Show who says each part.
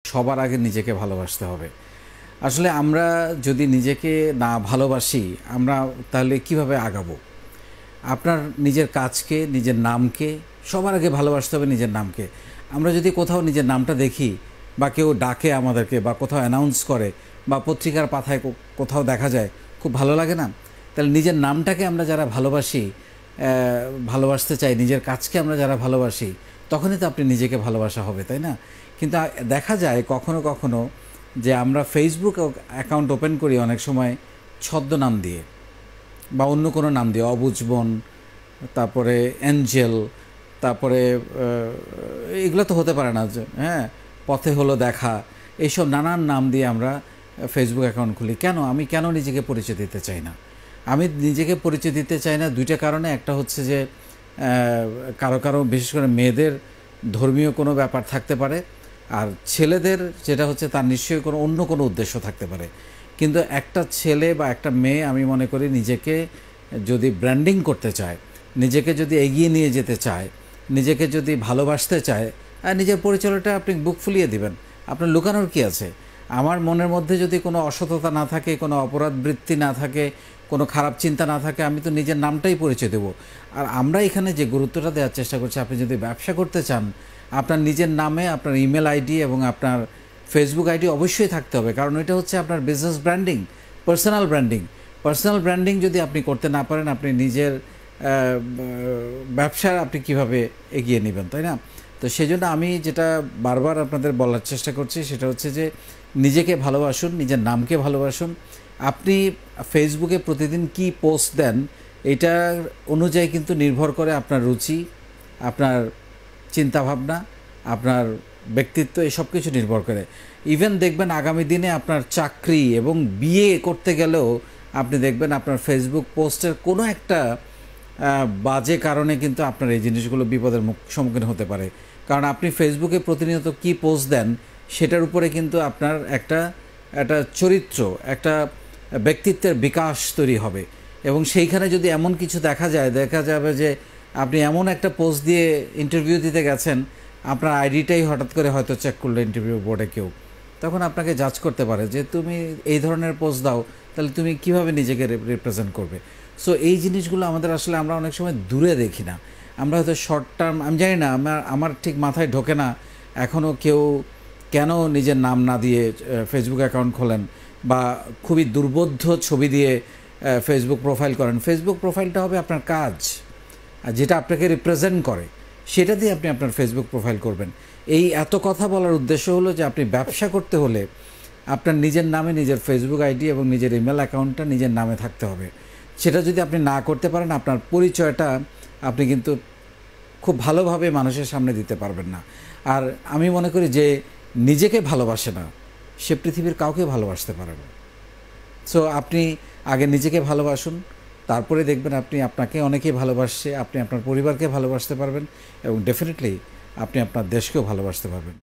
Speaker 1: সবার আগে নিজেকে ভালোবাসতে হবে। আসলে আমরা যদি নিজেকে না ভালোবাসি আমরা তাহলে কিভাবে আগাবো? আপনার নিজের কাজকে, নিজের নামকে সবার আগে ভালোবাসতে হবে, নিজের নামকে। আমরা যদি কোথাও নিজের নামটা দেখি বা কেউ ডাকে আমাদেরকে বা কোথাও অ্যানাউন্স করে বা পত্রিকার পাতায় কোথাও দেখা যায়, খুব ভালো লাগে না? তাহলে নিজের নামটাকে আমরা যারা ভালোবাসি, ভালোবাসতে চাই, নিজের কাজকে আমরা যারা ভালোবাসি, তখনই তো আপনি নিজেকে ভালোবাসা হবে, তাই না? কিন্তু দেখা যায় কখনো কখনো যে আমরা ফেসবুক অ্যাকাউন্ট ওপেন করি অনেক সময় ছদ্মনাম দিয়ে বা অন্য কোনো নাম দিয়ে, অবুঝবন, তারপরে অ্যাঞ্জেল, তারপরে এগুলো তো হতে পারে না, যে হ্যাঁ পথে হলো দেখা, এইসব নানান নাম দিয়ে আমরা ফেসবুক অ্যাকাউন্ট খুলি। কেন? আমি কেন নিজেকে পরিচয় দিতে চাই না? আমি নিজেকে পরিচয় দিতে চাই না দুইটা কারণে। একটা হচ্ছে যে কারো কারো বিশেষ করে মেয়েদের ধর্মীয় কোনো ব্যাপার থাকতে পারে, আর ছেলেদের যেটা হচ্ছে তার নিশ্চয়ই কোনো অন্য কোনো উদ্দেশ্য থাকতে পারে। কিন্তু একটা ছেলে বা একটা মেয়ে আমি মনে করি নিজেকে যদি ব্র্যান্ডিং করতে চায়, নিজেকে যদি এগিয়ে নিয়ে যেতে চায়, নিজেকে যদি ভালোবাসতে চায়, আর নিজের পরিচয়টা আপনি বুক ফুলিয়ে দিবেন। আপনার লুকানোর কি আছে? আমার মনের মধ্যে যদি কোনো অসততা না থাকে, কোনো অপরাধ বৃত্তি না থাকে, কোনো খারাপ চিন্তা না থাকে, আমি তো নিজের নামটাই পরিচয় দেব। আর আমরা এখানে যে গুরুত্বটা দেওয়ার চেষ্টা করছি, আপনি যদি ব্যবসা করতে চান, আপনার নিজের নামে আপনার ইমেল আইডি এবং আপনার ফেসবুক আইডি অবশ্যই থাকতে হবে, কারণ এটা হচ্ছে আপনার business branding, personal branding. Personal branding যদি আপনি করতে না পারেন, আপনি নিজের ব্যবসা আপনি কিভাবে এগিয়ে নেবেন, তাই না? তো সেই জন্য আমি যেটা বারবার আপনাদের বলার চেষ্টা করছি সেটা হচ্ছে যে নিজেকে ভালোবাসুন, নিজের নামকে ভালোবাসুন। আপনি ফেসবুকে প্রতিদিন কি পোস্ট দেন এটার অনুযায়ী কিন্তু নির্ভর করে আপনার রুচি, আপনার চিন্তাভাবনা, আপনার ব্যক্তিত্ব, এই সব কিছু নির্ভর করে। ইভেন দেখবেন আগামী দিনে আপনার চাকরি এবং বিয়ে করতে গেলেও আপনি দেখবেন আপনার ফেসবুক পোস্টের কোনো একটা বাজে কারণে কিন্তু আপনার এই জিনিসগুলো বিপদের সম্মুখীন হতে পারে। কারণ আপনি ফেসবুকে প্রতিনিয়ত কি পোস্ট দেন সেটার উপরে কিন্তু আপনার একটা চরিত্র, একটা ব্যক্তিত্বের বিকাশ তৈরি হবে। এবং সেইখানে যদি এমন কিছু দেখা যাবে যে আপনি এমন একটা পোস্ট দিয়ে ইন্টারভিউ দিতে গেছেন, আপনার আইডিটাই হঠাৎ করে হয়তো চেক করলো ইন্টারভিউ বোর্ডে কেউ, তখন আপনাকে জাজ করতে পারে যে তুমি এই ধরনের পোস্ট দাও, তাহলে তুমি কিভাবে নিজেকে রিপ্রেজেন্ট করবে। সো এই জিনিসগুলো আমাদের আসলে আমরা অনেক সময় দূরে দেখি না, আমরা হয়তো শর্ট টার্ম, আমি জানি না, আমার ঠিক মাথায় ঢোকে না এখনও কেউ কেন নিজের নাম না দিয়ে ফেসবুক অ্যাকাউন্ট খোলেন বা খুবই দুর্বোধ্য ছবি দিয়ে ফেসবুক প্রোফাইল করেন। ফেসবুক প্রোফাইলটা হবে আপনার কাজ, যেটা আপনাকে রিপ্রেজেন্ট করে, সেটা দিয়ে আপনি আপনার ফেসবুক প্রোফাইল করবেন। এই এত কথা বলার উদ্দেশ্য হলো যে আপনি ব্যবসা করতে হলে আপনার নিজের নামে নিজের ফেসবুক আইডি এবং নিজের ইমেল অ্যাকাউন্টটা নিজের নামে থাকতে হবে। সেটা যদি আপনি না করতে পারেন, আপনার পরিচয়টা আপনি কিন্তু খুব ভালোভাবে মানুষের সামনে দিতে পারবেন না। আর আমি মনে করি যে নিজেকে ভালোবাসে না, সে পৃথিবীর কাউকে ভালোবাসতে পারে না। সো আপনি আগে নিজেকে ভালোবাসুন, তারপরে দেখবেন আপনি আপনাকে অনেকেই ভালোবাসছে, আপনি আপনার পরিবারকে ভালোবাসতে পারবেন এবং ডেফিনেটলি আপনি আপনার দেশকেও ভালোবাসতে পারবেন।